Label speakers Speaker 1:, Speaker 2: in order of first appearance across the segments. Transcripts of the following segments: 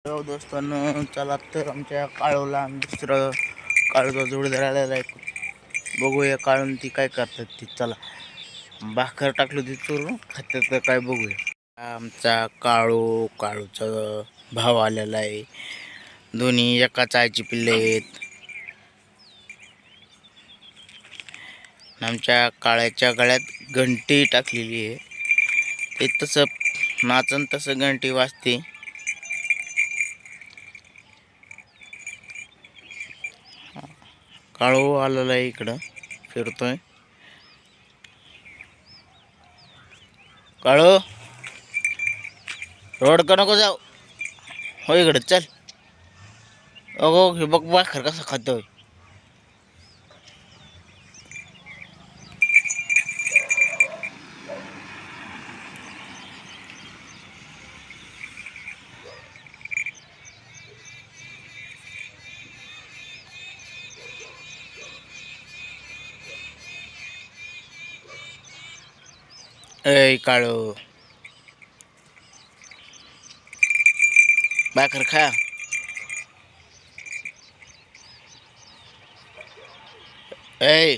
Speaker 1: हो दोस्तांनो, चला तर आमच्या काळूला दुसरं काळूचा जोडीदार आलेला आहे. बघूया काळून ती काय करतात ती. चला भाकर टाकली ती चुरून खात्यात तर काय बघूया. आमचा काळूचा भाव आलेला आहे. दोन्ही एकाच आईची पिल्ले आहेत. आमच्या काळ्याच्या गळ्यात घंटी टाकलेली आहे. ते तसं नाचन तसं घंटी वाजते. काळू आलेला आहे, इकडं फिरतोय. काळू रोड का नको जाऊ, हो इकडे चल. अगो हे बघ भाकर कसं खातोय. ए काळू भाकर खा. ए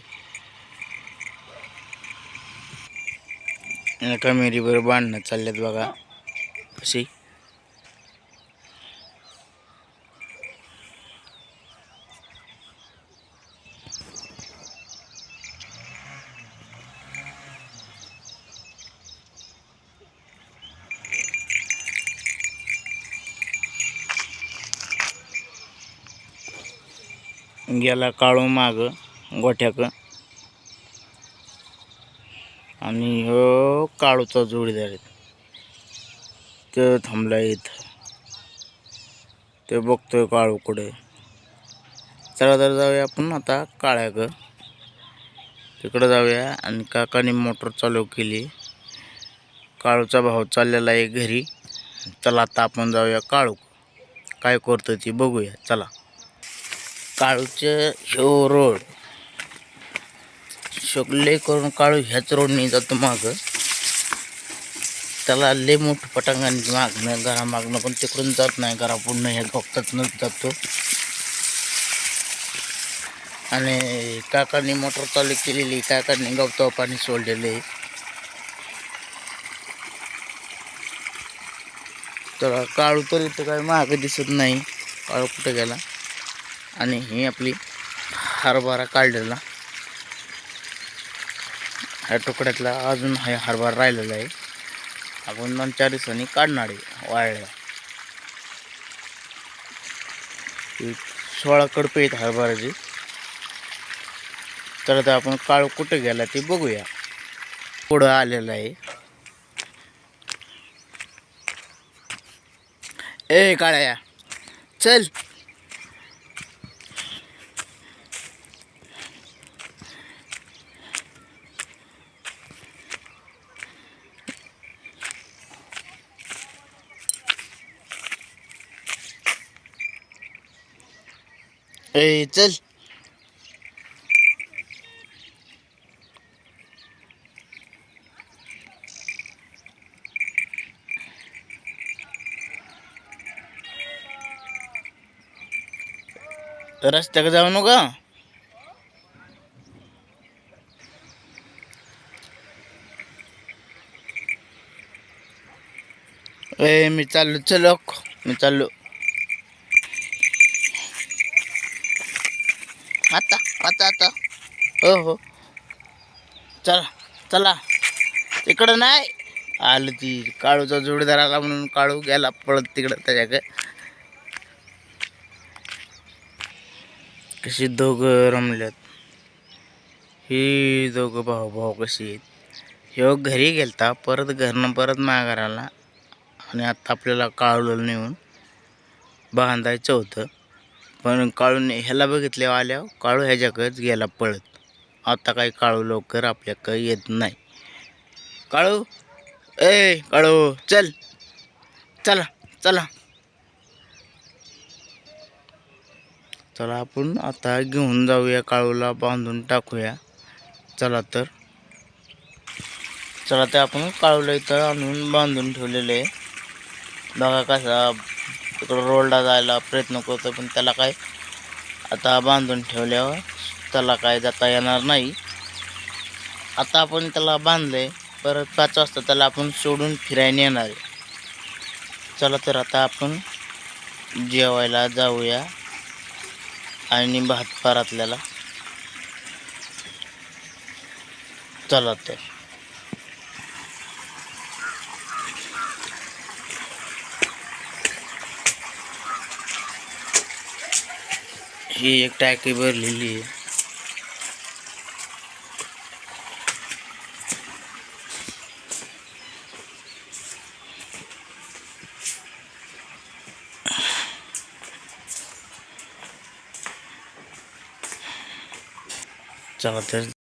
Speaker 1: एका मेरीवर बांधणं चालल्यात बघा कशी. गेला काळू माग गोठ्याक, आणि हो काळूचा जोडीदार आहे. ते थांबला इथं, ते बघतोय काळू कुठे. चला तर जाऊया आपण आता काळ्याक, तिकडं जाऊया. आणि काकाने मोटर चालू केली. काळूचा भाऊ चाललेला आहे घरी. चला आता आपण जाऊया काळू काय करतो ती बघूया. चला काळूचे ह्यो रोड शकले करून काळू ह्याच रोडने जातो माग. त्याला लय मोठं पटांगण मागणं घरा मागणं, पण तिकडून जात नाही, घरा पूर्ण ह्या गवतातनच जातो. आणि काकांनी मोटर चालू केलेली, काकांनी गवतावर पाणी सोडलेले. तर काळू तर इथं काय मागं दिसत नाही. काळू कुठे गेला. आणि ही आपली हरभरा काढलेला, ह्या तुकड्यातला अजून हा हरभरा राहिलेला आहे. आपण 2-4 दिवसांनी काढणार आहे वाळला. 16 कडपे आहेत हरभऱ्याची. तर आता आपण काळू कुठे गेला ते बघूया. पुढं आलेला आहे. ए काळ्या चल. ए चल. रस्त्याक जाऊ नका. ए मी चाललो, चलो मी चाललो. आता आता आता हो हो चला चला. इकडं नाही आलं. ती काळूचा जोडीदार आला म्हणून काळू गेला पळत तिकडं त्याच्याकडे. कशी दोघं रमल्यात ही दोघं भाऊ भाऊ कशी आहेत. ह्यो घरी गेलता, परत घरनं परत माघार आला. आणि आता आपल्याला काळूला नेऊन बांधायचं होतं, पण काळूने ह्याला बघितले आल्यावर काळू ह्याच्याकडेच गेला पळत. आता काही काळू लवकर आपल्याकडे येत नाही. काळू ए काळू चल. चला चला चला आपण आता घेऊन जाऊया काळूला, बांधून टाकूया. चला तर चला ते आपण काळूला इथं आणून बांधून ठेवलेले आहे. बघा कसा तिकडं रोडला जायला प्रयत्न करतो, पण त्याला काय आता बांधून ठेवल्यावर त्याला काय जाता येणार नाही. आता आपण त्याला बांधलंय, परत 5 वाजता त्याला आपण सोडून फिरायला येणार आहे. चला तर आता आपण जेवायला जाऊया आणि भात परतलेला. चला तर. ही एक टाकी भरलेली आहे. चला तर